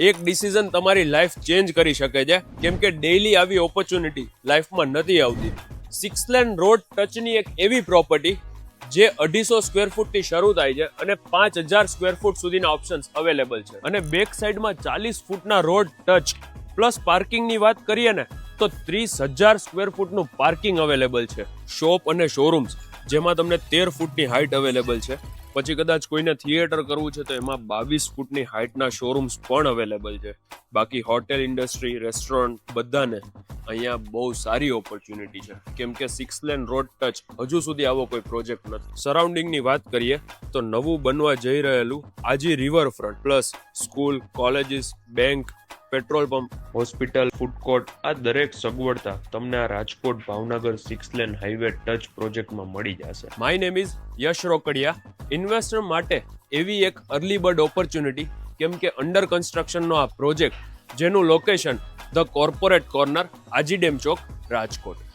એક ડિસિઝન તમારી life change કરી શકે છે, કેમ કે ડેઈલી આવી ઓપોર્ચ્યુનિટી લાઈફમાં નથી આવતી. 6 લેન રોડ ટચની એક એવી પ્રોપર્ટી જે 250 સ્ક્વેર ફૂટથી શરૂ થાય છે અને 5000 સ્ક્વેર ફૂટ સુધીના ઓપ્શન્સ અવેલેબલ છે. અને બેક સાઈડમાં 40 ફૂટના રોડ ટચ પ્લસ પાર્કિંગની વાત કરીએ ને તો 30,000 સ્ક્વેર ફૂટનું પાર્કિંગ અવેલેબલ છે. શોપ અને શોરૂમ્સ જેમાં તમને 13 ફૂટની હાઇટ અવેલેબલ છે. પછી કદાચ કોઈને થિયેટર કરવું છે તો એમાં 22 ફૂટની હાઇટના શોરૂમ્સ પણ અવેલેબલ છે. બાકી હોટેલ ઇન્ડસ્ટ્રી, રેસ્ટોરન્ટ બધાને અહીંયા બહુ સારી ઓપોર્ચ્યુનિટી છે, કેમ કે 6 લેન રોડ ટચ હજુ સુધી આવો કોઈ પ્રોજેક્ટ નથી. સરાઉન્ડિંગની વાત કરીએ તો નવું બનવા જઈ રહેલું Aji riverfront plus school, colleges, bank, petrol pump, hospital, food court, આ દરેક સગવડતા તમને આ Rajkot Bhavnagar 6 lane highway touch પ્રોજેક્ટમાં મળી જશે. My name is Yash Rokadiya. Investor માટે એવી એક અર્લી બર્ડ ઓપોર્ચ્યુનિટી, કેમ કે અંડર કન્સ્ટ્રક્શનનો આ પ્રોજેક્ટ જેનું location the corporate corner, Aji dam Chowk, Rajkot.